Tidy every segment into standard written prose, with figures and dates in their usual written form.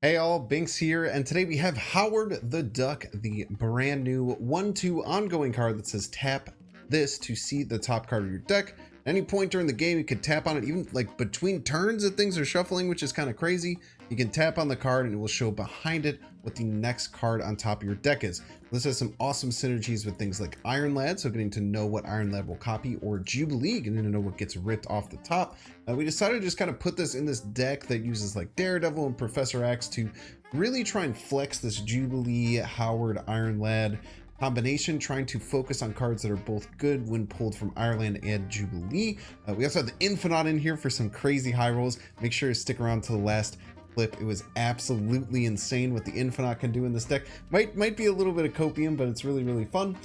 Hey all, Binks here, and today we have Howard the Duck, the brand new 1/2 ongoing card that says tap this to see the top card of your deck. At any point during the game, you can tap on it, even like between turns that things are shuffling, which is kind of crazy. You can tap on the card and it will show behind it what the next card on top of your deck is. This has some awesome synergies with things like Iron Lad, so getting to know what Iron Lad will copy, or Jubilee, getting to know what gets ripped off the top. We decided to just kind of put this in this deck that uses like Daredevil and Professor X to really try and flex this Jubilee, Howard, Iron Lad combination, trying to focus on cards that are both good when pulled from Ireland and Jubilee. We also have the Infinite in here for some crazy high rolls. Make sure to stick around to the last clip. It was absolutely insane what the Infinite can do in this deck. Might be a little bit of copium, but it's really fun.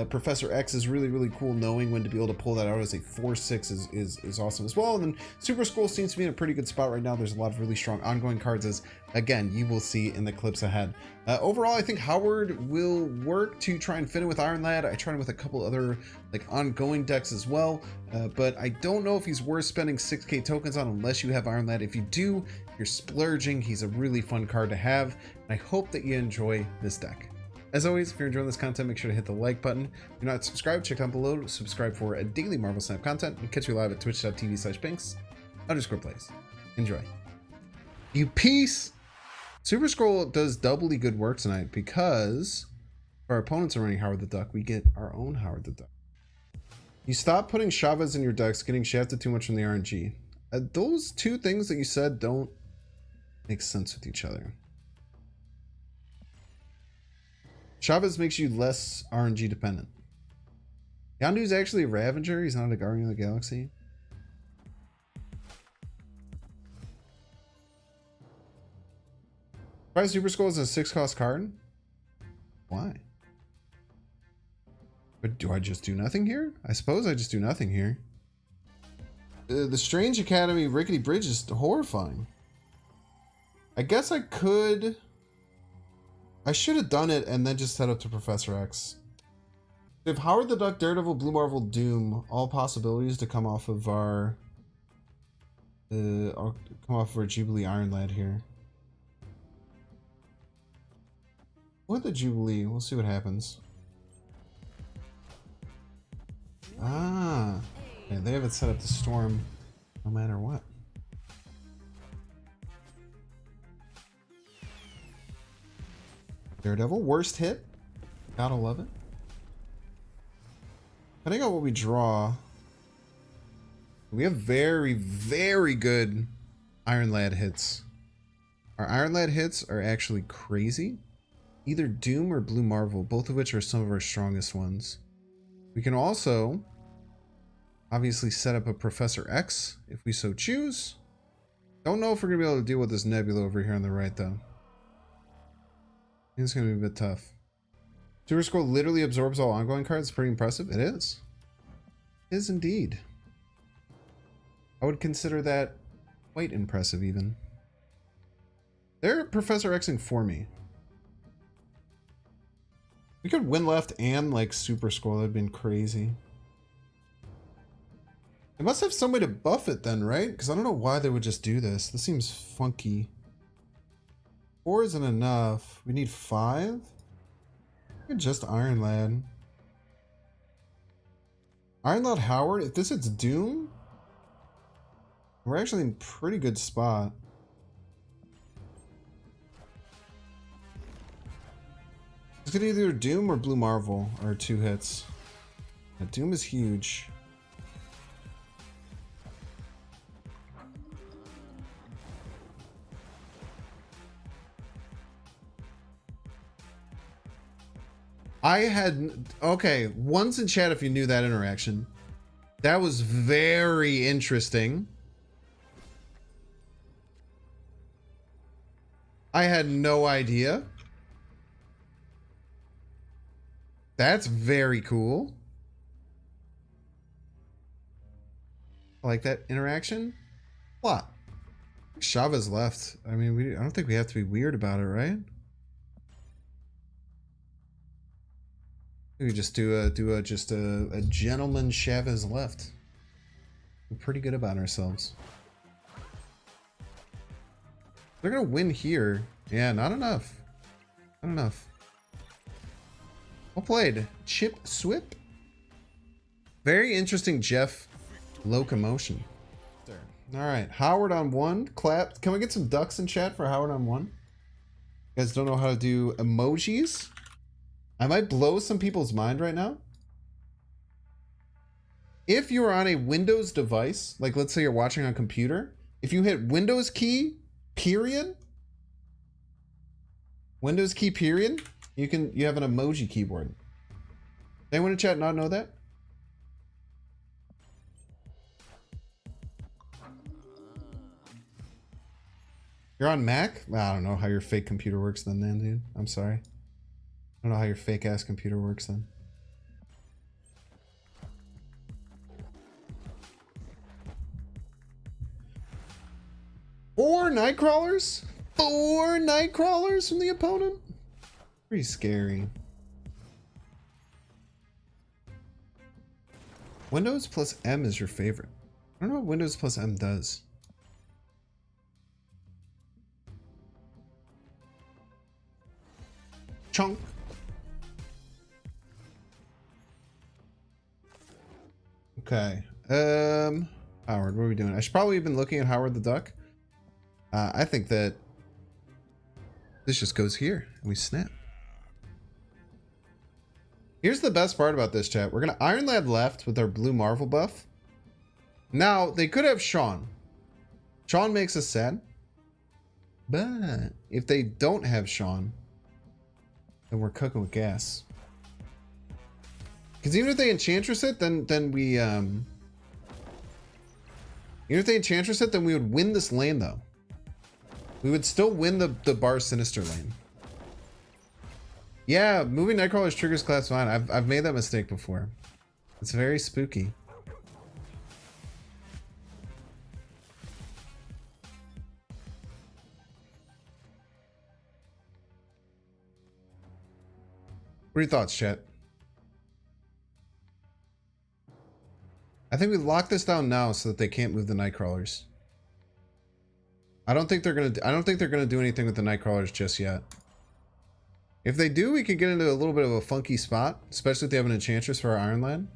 Professor X is really cool. Knowing when to be able to pull that out as a 4/6 is awesome as well. And then Super Scroll seems to be in a pretty good spot right now. There's a lot of really strong ongoing cards, as again you will see in the clips ahead. Overall, I think Howard will work to try and fit in with Iron Lad. I tried him with a couple other like ongoing decks as well, but I don't know if he's worth spending 6k tokens on unless you have Iron Lad. If you do, you're splurging. He's a really fun card to have, and I hope that you enjoy this deck. As always, if you're enjoying this content, make sure to hit the like button. If you're not subscribed, check down below to subscribe for a daily Marvel Snap content, and catch you live at twitch.tv/Binks_plays. Enjoy. You peace! Super Scroll does doubly good work tonight because if our opponents are running Howard the Duck, we get our own Howard the Duck. You stop putting Chavez in your decks, getting shafted too much from the RNG. Those two things that you said don't make sense with each other. Chavez makes you less RNG dependent. Yondu's actually a Ravager. He's not a Guardian of the Galaxy. Try Super Skull is a 6-cost card. Why? But do I just do nothing here? I suppose I just do nothing here. The Strange Academy Rickety Bridge is horrifying. I guess I could... I should have done it and then just set up to Professor X. If Howard the Duck, Daredevil, Blue Marvel, Doom, all possibilities to come off of our Jubilee Iron Lad here. What the Jubilee? We'll see what happens. Ah, okay, they have it set up to storm no matter what. Daredevil, worst hit. Gotta love it. Depending on what we draw, we have very good Iron Lad hits. Our Iron Lad hits are actually crazy. Either Doom or Blue Marvel, both of which are some of our strongest ones. We can also obviously set up a Professor X if we so choose. Don't know if we're gonna be able to deal with this Nebula over here on the right though. It's going to be a bit tough. Super Scroll literally absorbs all ongoing cards. Pretty impressive. It is. It is indeed. I would consider that quite impressive even. They're Professor Xing for me. We could win left and like Super Scroll. That'd been crazy. They must have some way to buff it then, right? Because I don't know why they would just do this. This seems funky. 4 isn't enough. We need 5? Just Iron Lad. Iron Lad Howard? If this hits Doom, we're actually in pretty good spot. It's gonna either Doom or Blue Marvel are 2 hits. Now, Doom is huge. Okay, once in chat if you knew that interaction. That was very interesting. I had no idea. That's very cool. I like that interaction. What? Chavez left. I mean, I don't think we have to be weird about it, right? We just do a gentleman Chavez left. We're pretty good about ourselves. They're gonna win here. Yeah, not enough. Not enough. Well played. Chip Swip. Very interesting Jeff locomotion. All right, Howard on 1. Clap. Can we get some ducks in chat for Howard on 1? You guys don't know how to do emojis? I might blow some people's mind right now. If you're on a Windows device, like let's say you're watching on a computer, if you hit Windows key, period, Windows key, period, you have an emoji keyboard. Anyone in chat not know that? You're on Mac? I don't know how your fake computer works then, dude. I'm sorry. I don't know how your fake ass computer works then. Four Nightcrawlers? 4 Nightcrawlers from the opponent? Pretty scary. Windows plus M is your favorite. I don't know what Windows plus M does. Chunk. Okay. Howard, what are we doing? I should probably have been looking at Howard the Duck. I think that this just goes here and we snap. Here's the best part about this, chat. We're gonna Iron Lad left with our blue Marvel buff. Now they could have Sean. Sean makes us sad. But if they don't have Sean, then we're cooking with gas. Because even if they Enchantress it, then we even if they Enchantress it, then we would win this lane though. We would still win the Bar Sinister lane. Yeah, moving Nightcrawlers triggers class 9. I've made that mistake before. It's very spooky. What are your thoughts, chat? I think we lock this down now so that they can't move the Nightcrawlers. I don't think they're gonna do anything with the Nightcrawlers just yet. If they do, we could get into a little bit of a funky spot, especially if they have an Enchantress for our Iron Lad.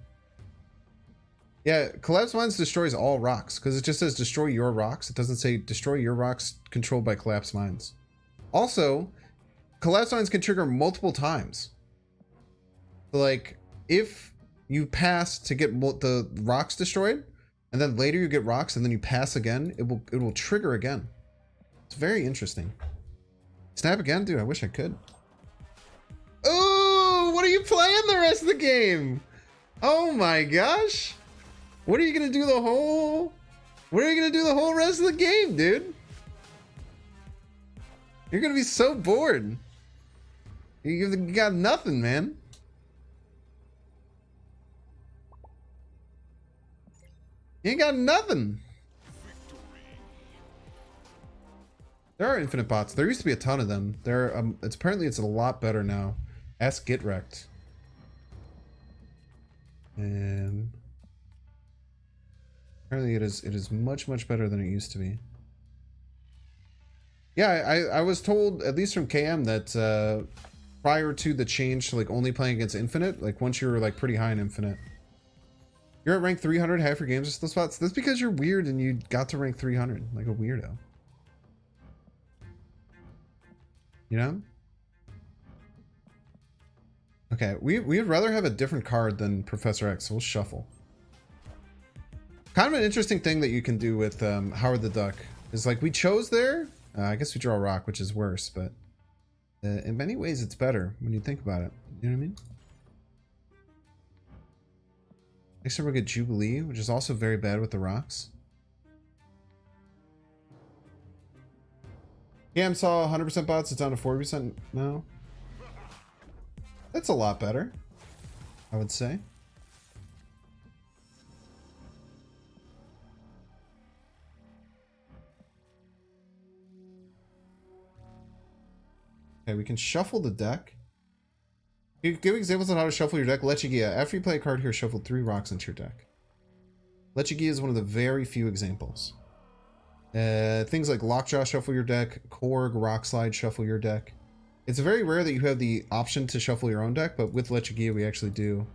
Yeah, Collapse Mines destroys all rocks because it just says destroy your rocks. It doesn't say destroy your rocks controlled by Collapse Mines. Also, Collapse Mines can trigger multiple times. So like, if you pass to get the rocks destroyed, and then later you get rocks, and then you pass again, it will trigger again. It's very interesting. Snap again, dude. I wish I could. Oh, what are you playing the rest of the game? Oh my gosh. What are you gonna do the whole? What are you gonna do the whole rest of the game, dude? You're gonna be so bored. You got nothing, man. You ain't got nothing. There are infinite bots. There used to be a ton of them. It's apparently it's a lot better now. Ask Get Wrecked. And apparently it is much better than it used to be. Yeah, I was told, at least from KM, that prior to the change to like only playing against infinite, like once you're like pretty high in infinite, you're at rank 300, half your games are still spots. That's because you're weird and you got to rank 300 like a weirdo. You know? Okay, we'd rather have a different card than Professor X, so we'll shuffle. Kind of an interesting thing that you can do with Howard the Duck is like we chose there. I guess we draw a rock, which is worse, but in many ways it's better when you think about it. You know what I mean? Next time we'll get Jubilee, which is also very bad with the rocks. Cam saw 100% bots, it's down to 40% now. That's a lot better, I would say. Okay, we can shuffle the deck. Give examples on how to shuffle your deck. Lechigia. After you play a card here, shuffle 3 rocks into your deck. Lechigia is one of the very few examples. Things like Lockjaw shuffle your deck, Korg, Rockslide shuffle your deck. It's very rare that you have the option to shuffle your own deck, but with Lechigia we actually do.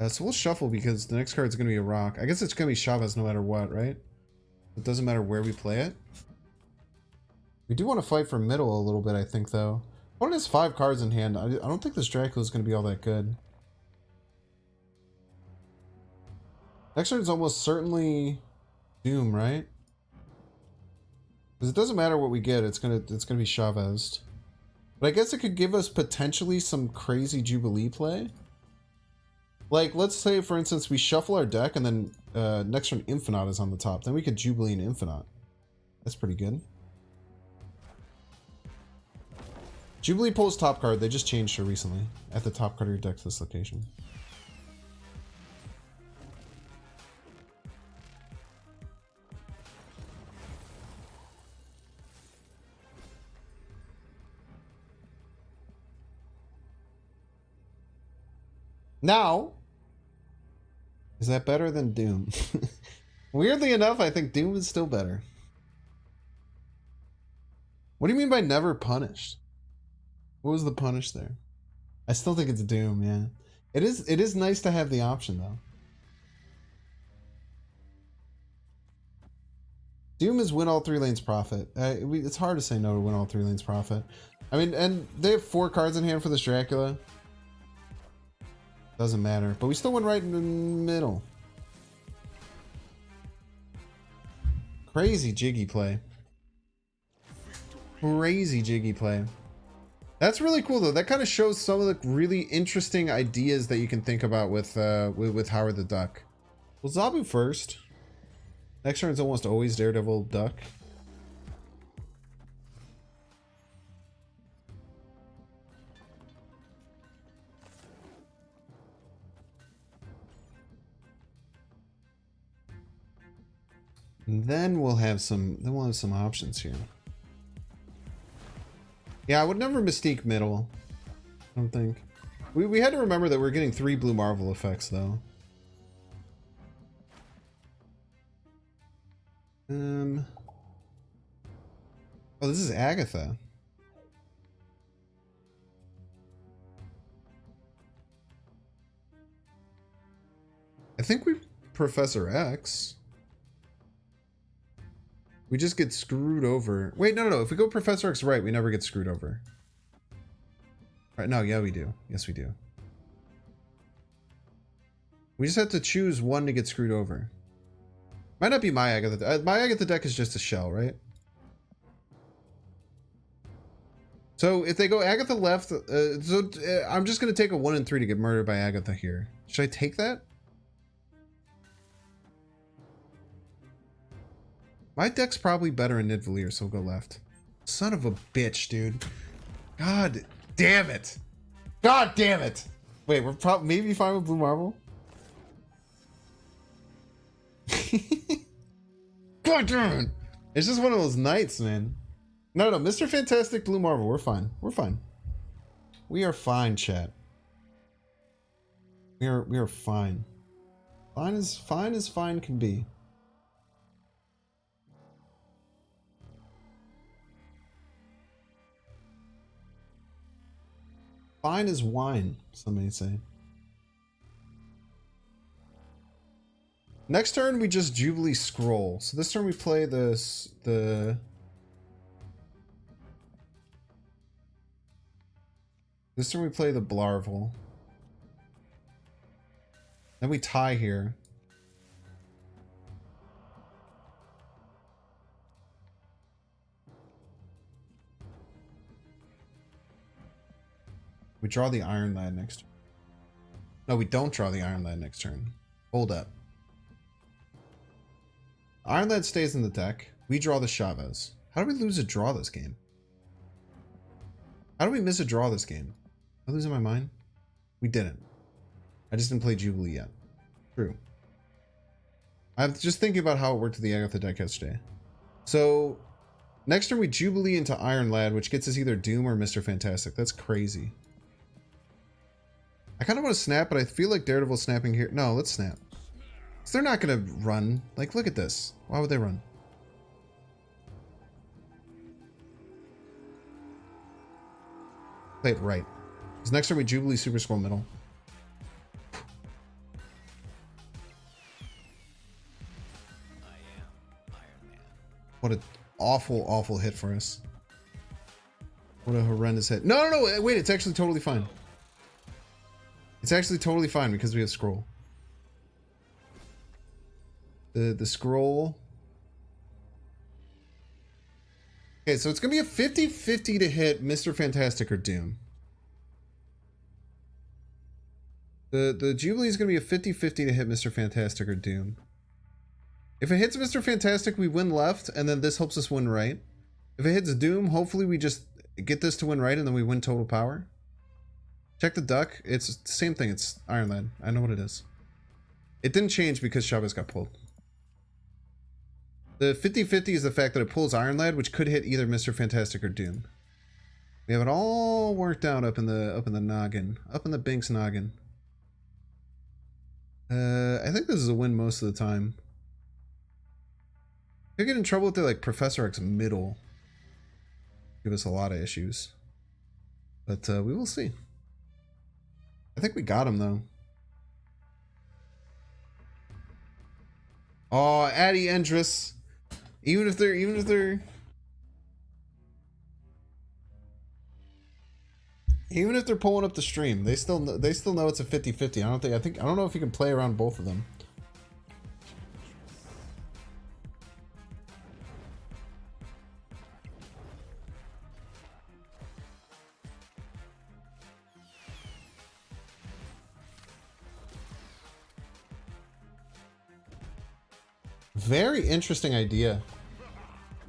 So we'll shuffle because the next card is going to be a rock. I guess it's going to be Chavez no matter what, right? It doesn't matter where we play it. We do want to fight for middle a little bit, I think, though. Opponent has 5 cards in hand. I don't think this Dracula is going to be all that good. Next turn is almost certainly Doom, right? Because it doesn't matter what we get, it's gonna be Chavez. But I guess it could give us potentially some crazy Jubilee play. Like, let's say, for instance, we shuffle our deck and then next turn Infinite is on the top. Then we could Jubilee and Infinite. That's pretty good. Jubilee pulls top card. They just changed her recently. At the top card of your deck this location. Now, is that better than Doom? Weirdly enough, I think Doom is still better. What do you mean by never punished? What was the punish there? I still think it's Doom, yeah. It is nice to have the option, though. Doom is win all 3 lanes profit. It's hard to say no to win all 3 lanes profit. I mean, and they have 4 cards in hand for this Dracula. Doesn't matter, but we still went right in the middle. Crazy jiggy play. Crazy jiggy play. That's really cool though. That kind of shows some of the really interesting ideas that you can think about with Howard the Duck. Well, Zabu first. Next turn is almost always Daredevil Duck. And then we'll have some options here. Yeah, I would never Mystique middle. I don't think. We had to remember that we're getting 3 Blue Marvel effects though. Oh, this is Agatha. I think we Professor X. We just get screwed over. Wait, no. If we go Professor X right, we never get screwed over. Right, no, yeah, we do. Yes, we do. We just have to choose one to get screwed over. Might not be my Agatha. My Agatha deck is just a shell, right? So if they go Agatha left, I'm just going to take a 1 and 3 to get murdered by Agatha here. Should I take that? My deck's probably better in Nidavellir, so we'll go left. Son of a bitch, dude. God damn it. God damn it. Wait, we're probably maybe fine with Blue Marvel? God damn it. It's just one of those nights, man. No, Mr. Fantastic Blue Marvel. We're fine. We're fine. We are fine, chat. We are fine. Fine as fine can be. Fine as wine, some may say. Next turn we just Jubilee Scroll. So this turn we play this This turn we play the Blarvel. Then we tie here. We draw the Iron Lad next turn. No, we don't draw the Iron Lad next turn. Hold up. Iron Lad stays in the deck. We draw the Chavez. How do we lose a draw this game? How do we miss a draw this game? Am I losing my mind? We didn't. I just didn't play Jubilee yet. True. I'm just thinking about how it worked with the Agatha deck yesterday. So, next turn we Jubilee into Iron Lad, which gets us either Doom or Mr. Fantastic. That's crazy. I kind of want to snap, but I feel like Daredevil's snapping here. No, let's snap. So they're not going to run. Like, look at this. Why would they run? Play it right. Because next turn we Jubilee Super Scroll middle. What an awful, awful hit for us. What a horrendous hit. No, no, no. Wait, it's actually totally fine. It's actually totally fine because we have scroll. The scroll. Okay, so it's going to be a 50-50 to hit Mr. Fantastic or Doom. The Jubilee is going to be a 50-50 to hit Mr. Fantastic or Doom. If it hits Mr. Fantastic, we win left, and then this helps us win right. If it hits Doom, hopefully we just get this to win right, and then we win total power. Check the duck. It's the same thing. It's Iron Lad. I know what it is. It didn't change because Chavez got pulled. The 50-50 is the fact that it pulls Iron Lad, which could hit either Mr. Fantastic or Doom. We have it all worked out up in the noggin. Up in the Binks noggin. I think this is a win most of the time. Could get in trouble with the like Professor X middle. Give us a lot of issues. But we will see. I think we got him though. Oh, Addy Endress. Even if they're pulling up the stream, they still know it's a 50-50. I don't know if you can play around both of them. Very interesting idea.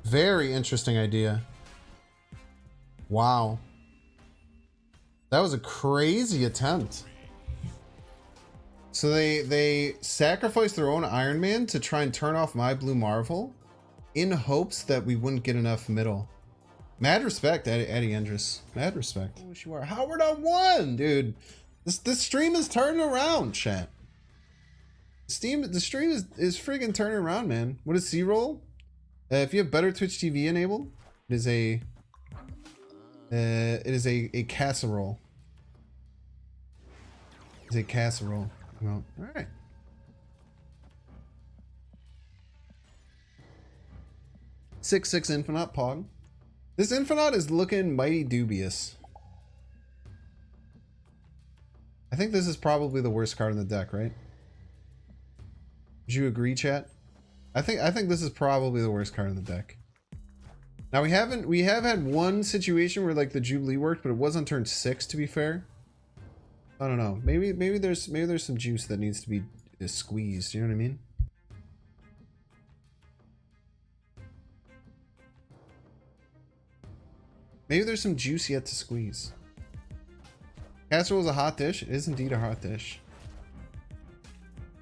Very interesting idea. Wow. That was a crazy attempt. So they sacrificed their own Iron Man to try and turn off my Blue Marvel in hopes that we wouldn't get enough middle. Mad respect, Eddie Endress. Mad respect. I wish you were Howard on one, dude. This stream is turning around, chat. The stream is friggin' turning around, man. What is C-roll? If you have better Twitch TV enabled, it is a casserole. It's a casserole. Well, all right. Six Infinite Pog. This Infinite is looking mighty dubious. I think this is probably the worst card in the deck, right? Would you agree, chat? I think this is probably the worst card in the deck. Now we have had one situation where like the Jubilee worked, but it was on turn 6 to be fair. I don't know. Maybe there's some juice that needs to be squeezed, you know what I mean? Maybe there's some juice yet to squeeze. Casserole is a hot dish. It is indeed a hot dish.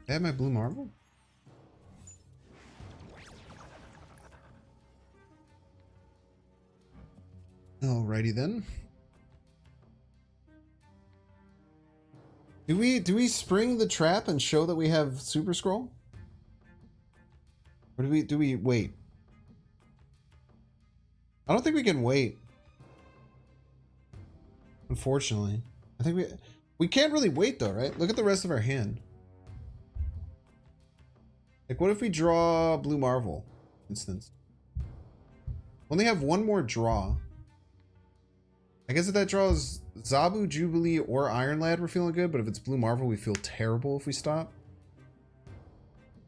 I have my Blue Marvel? Alrighty then. Do we spring the trap and show that we have Super Scroll? Or do we wait? I don't think we can wait. Unfortunately. I think we can't really wait though, right? Look at the rest of our hand. Like what if we draw Blue Marvel, for instance? Only have one more draw. I guess if that draws Zabu, Jubilee, or Iron Lad, we're feeling good. But if it's Blue Marvel, we feel terrible if we stop.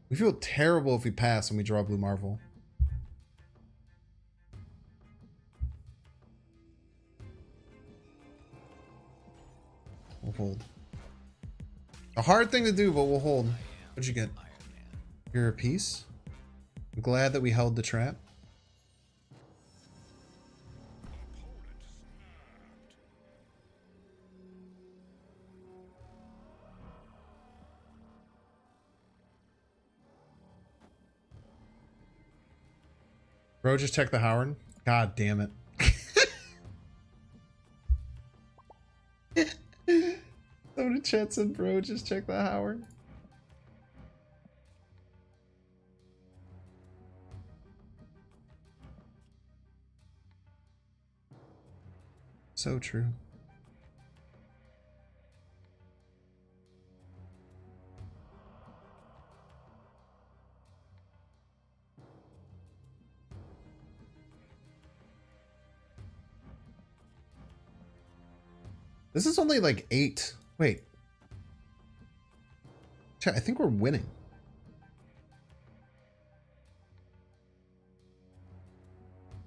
We feel terrible if we pass and we draw Blue Marvel. We'll hold. A hard thing to do, but we'll hold. What'd you get? You're a piece. I'm glad that we held the trap. Bro, just check the Howard. God damn it. Someone Chet said, bro, just check the Howard. So true. This is only like 8. Wait. Chat, I think we're winning.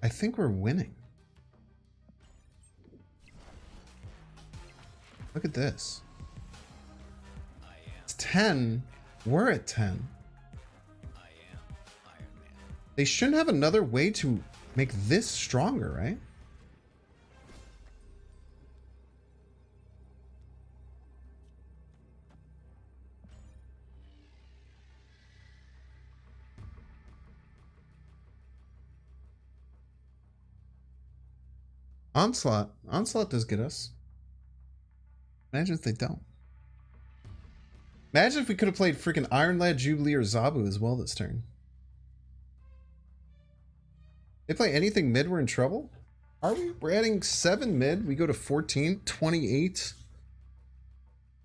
I think we're winning. Look at this. It's 10. We're at 10. They shouldn't have another way to make this stronger, right? Onslaught. Onslaught does get us. Imagine if they don't. Imagine if we could have played freaking Iron Lad, Jubilee, or Zabu as well this turn. They play anything mid, we're in trouble? Are we? We're adding 7 mid. We go to 14, 28.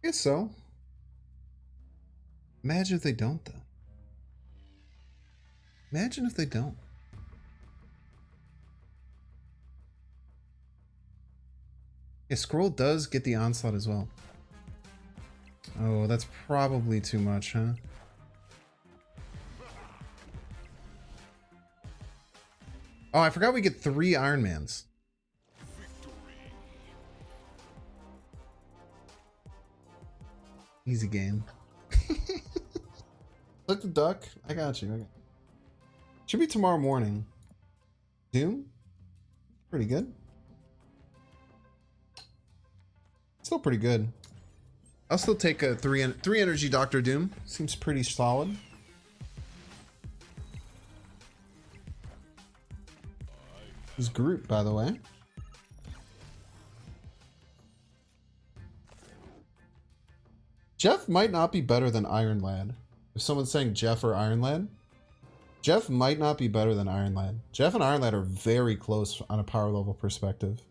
I guess so. Imagine if they don't, though. Imagine if they don't. Yeah, Scroll does get the Onslaught as well. Oh, that's probably too much, huh? Oh, I forgot we get 3 Iron Mans. Easy game. Let the duck. I got you. Okay. Should be tomorrow morning. Doom? Pretty good. Still pretty good. I'll still take a 3 energy Dr. Doom. Seems pretty solid. His group, by the way. Jeff might not be better than Iron Lad. If someone's saying Jeff or Iron Lad, Jeff might not be better than Iron Lad. Jeff and Iron Lad are very close on a power level perspective.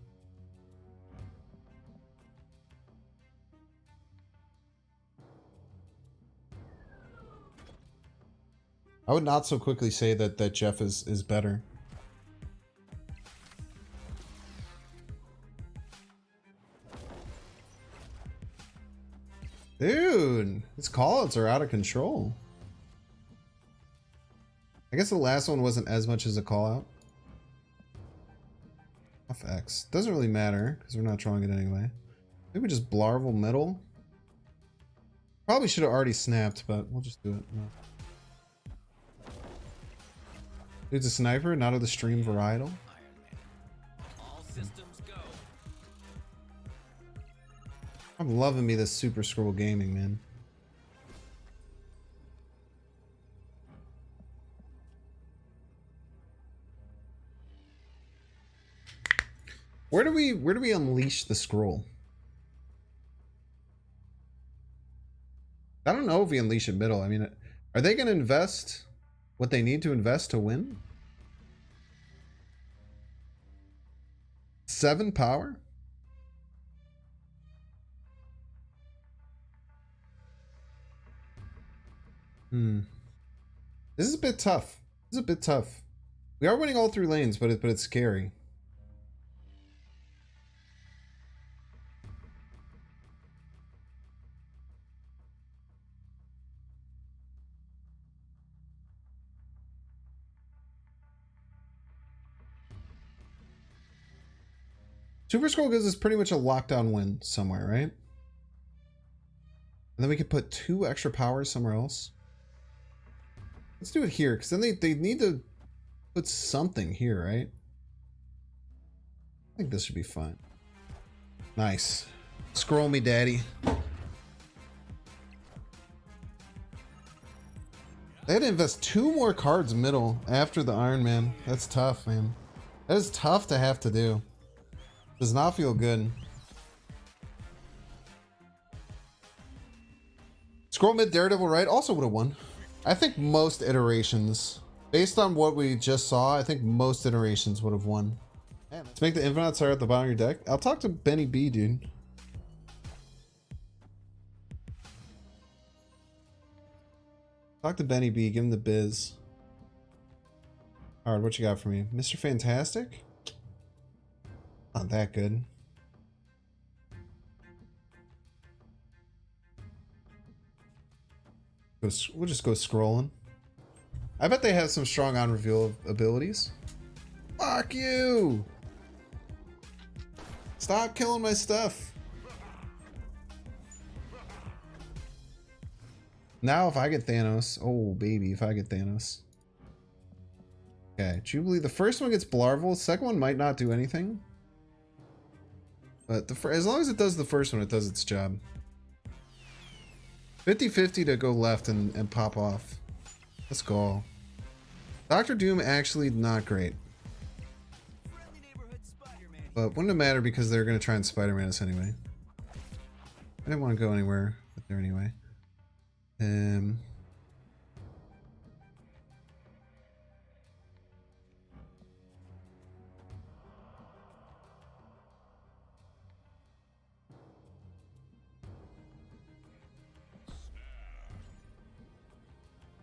I would not so quickly say that Jeff is better. Dude, his callouts are out of control. I guess the last one wasn't as much as a callout. Off X. Doesn't really matter because we're not drawing it anyway. Maybe just Blarvel Metal. Probably should have already snapped, but we'll just do it. No. Dude's a sniper, not of the stream varietal. I'm loving me this Super Scroll Gaming, man. Where do we unleash the scroll? I don't know if we unleash it middle. I mean, are they going to invest what they need to invest to win? 7 power? This is a bit tough. This is a bit tough. We are winning all 3 lanes, but it's scary. Super Scroll gives us pretty much a lockdown win somewhere, right? And then we could put 2 extra powers somewhere else. Let's do it here, because then they need to put something here, right? I think this should be fine. Nice. Scroll me, daddy. They had to invest 2 more cards middle after the Iron Man. That's tough, man. That is tough to have to do. Does not feel good. Scroll mid Daredevil right also would have won. I think most iterations, based on what we just saw, I think most iterations would have won. Man, let's make the Infinite start at the bottom of your deck. I'll talk to Benny B, dude. Talk to Benny B, give him the biz. Alright, what you got for me? Mr. Fantastic? Not that good. We'll just go scrolling. I bet they have some strong on reveal abilities. Fuck you! Stop killing my stuff. Now if I get Thanos. Oh baby, if I get Thanos. Okay, Jubilee. The first one gets Blarvel. The second one might not do anything. But as long as it does the first one, it does its job. 50-50 to go left and pop off. Let's go. Dr. Doom actually not great. But wouldn't it matter because they're going to try and Spider-Man us anyway. I didn't want to go anywhere but there anyway.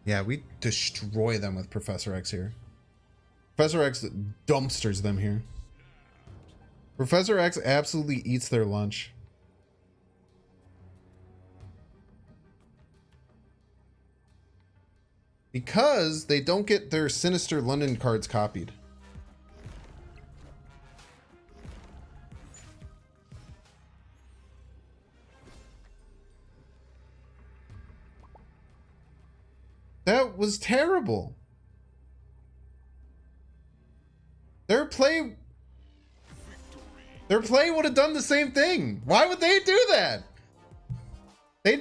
Yeah, we destroy them with Professor X here. Professor X dumpsters them here. Professor X absolutely eats their lunch. Because they don't get their Sinister London cards copied. That was terrible. Their play would have done the same thing. Why would they do that? They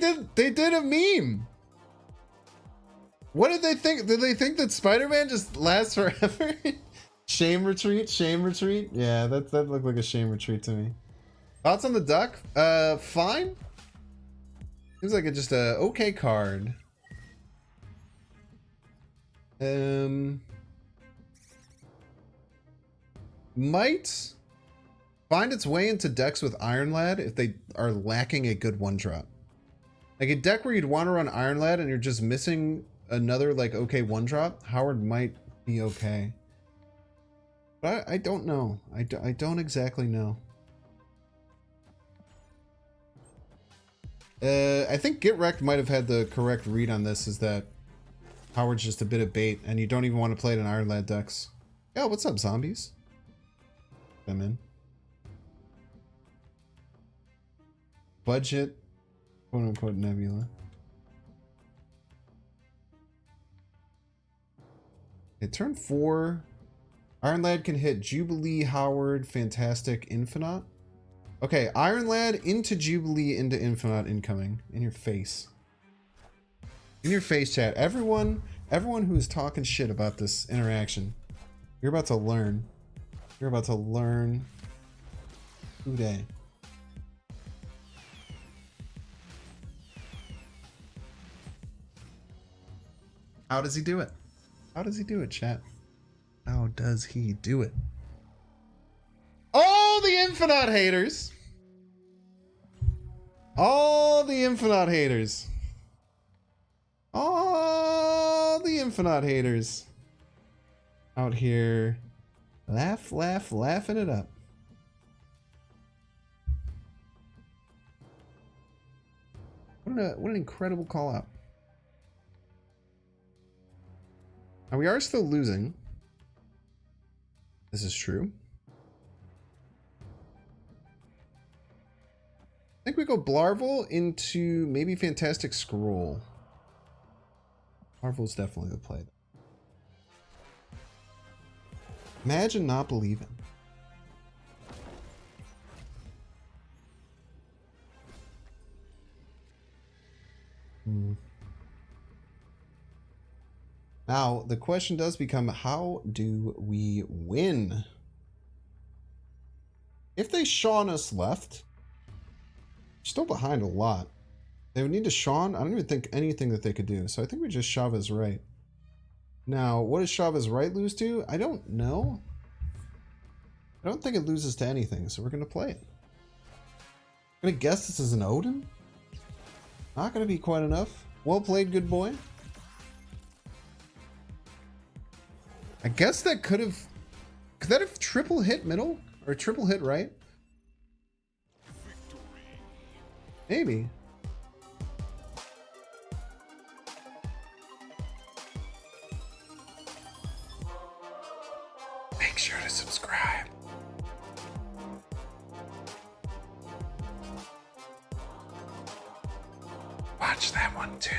did a meme. What did they think? Did they think that Spider-Man just lasts forever? Shame retreat, shame retreat. Yeah, that looked like a shame retreat to me. Thoughts on the duck? Fine. Seems like it's just a okay card. Might find its way into decks with Iron Lad if they are lacking a good one drop. Like a deck where you'd want to run Iron Lad and you're just missing another like okay one drop. Howard might be okay, but I don't know. I don't exactly know. I think Get Wrecked might have had the correct read on this, is that Howard's just a bit of bait and you don't even want to play it in Iron Lad decks. Yo, what's up, zombies? Come in. Budget, quote unquote, Nebula. Okay, turn 4. Iron Lad can hit Jubilee, Howard, Fantastic, Infinite. Okay, Iron Lad into Jubilee, into Infinite incoming. In your face. In your face, chat. Everyone who is talking shit about this interaction, you're about to learn. You're about to learn today. How does he do it? How does he do it, chat? How does he do it? All the Infinite haters. All the Infinite haters. All the Infinite haters. Out here. Laughing it up. What an incredible call out. Now we are still losing. This is true. I think we go Blarvel into maybe Fantastic Scroll. Blarvel's definitely the play. Imagine not believing. Now, the question does become, how do we win? If they Shawn us left, we're still behind a lot. They would need to Sean. I don't even think anything that they could do. So I think we just shove his right. Now, what does shove his right lose to? I don't know. I don't think it loses to anything, so we're going to play it. I'm going to guess this is an Odin. Not going to be quite enough. Well played, good boy. I guess that could have... Could that have triple hit middle? Or triple hit right? Maybe. Make sure to subscribe. Watch that one too.